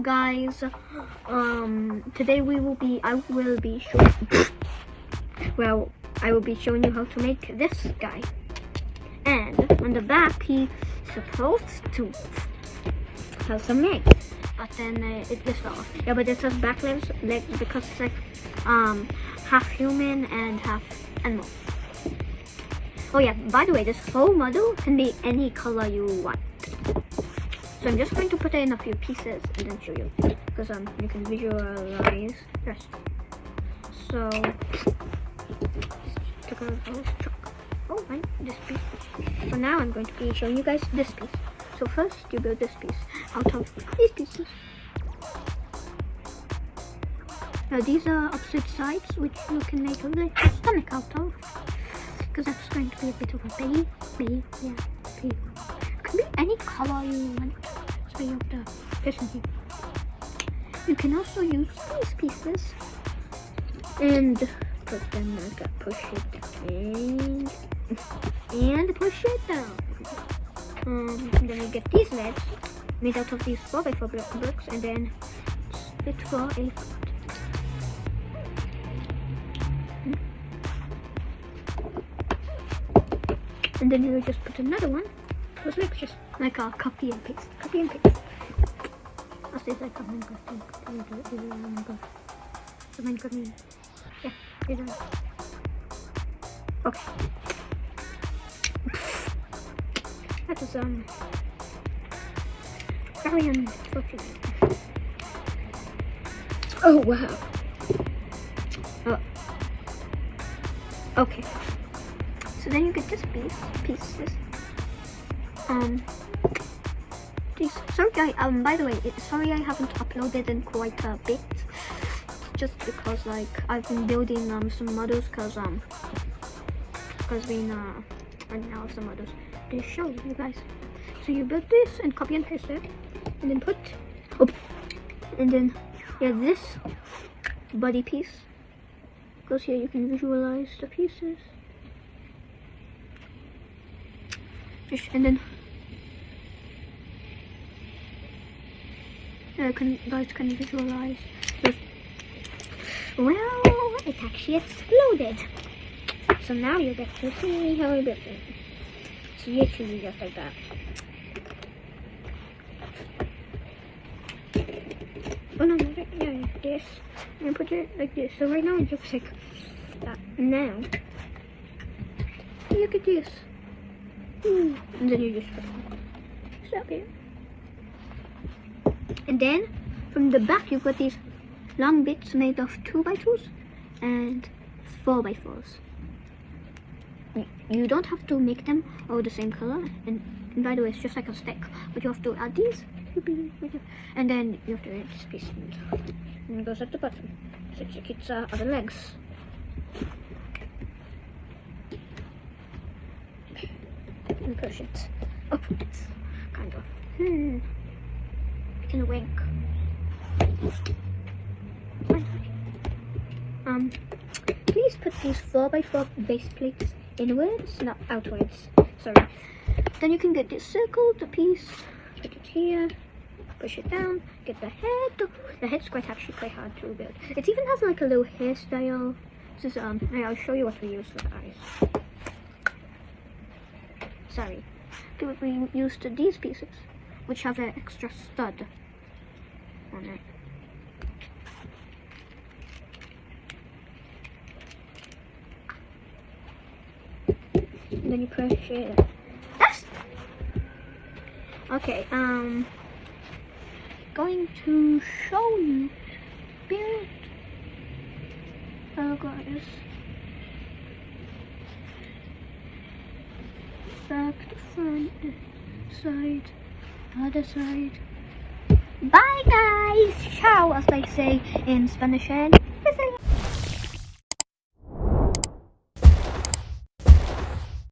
Guys, today I will be showing you how to make this guy. And on the back, he's supposed to have some legs, but then it just fell off. Yeah, but it says back legs because it's like half human and half animal. Oh yeah, by the way, this whole model can be any color you want. So I'm just going to put it in a few pieces and then show you, because you can visualize this. So check out this truck. Oh, right, this piece. So now I'm going to be showing you guys this piece. So first you build this piece out of these pieces. Now these are opposite sides, which you can make a little stomach out of, because that's going to be a bit of a baby. Yeah, baby. It can be any color you want. So you have to person here. You can also use these pieces and put them like push it and push it down. And then you get these legs made out of these 4x4 bricks, and then split for a foot. And then you just put another one. Those legs just like a copy and paste. Copy and paste. I'll say it's like a Minecraft thing. The Minecraft meme. Yeah, you're done. Okay. That was very unfortunate. Oh wow. Oh. Okay. So then you get this pieces. Sorry, by the way, sorry I haven't uploaded in quite a bit. Just because like I've been building some models, because we running out of some models to show you guys. So you build this and copy and paste it, and then and then this body piece goes here. You can visualize the pieces. And then guys can visualize this. Well, it actually exploded. So now you get to see how it built it. So literally just like that. Oh no, yeah, this. And put it like this. So right now it looks like that. Now look at this. And then you just stop here. And then from the back you've got these long bits made of 2x2s and 4x4s. You don't have to make them all the same color, and by the way, it's just like a stick, but you have to add these, and then you have to add this piece, and it goes at the bottom, so it gets other legs. And push it upwards, kind of. You can wink. Please put these 4x4 base plates inwards, not outwards. Sorry. Then you can get this circle, the piece, put it here, push it down, get the head. The head's actually quite hard to build. It even has like a little hairstyle. This is I'll show you what we use for the eyes. Sorry. We used these pieces, which have an extra stud on it. And then you push it. Yes! Okay, going to show you build. Oh guys. Back to front, side, other side. Bye guys! Ciao, as they say in Spanish.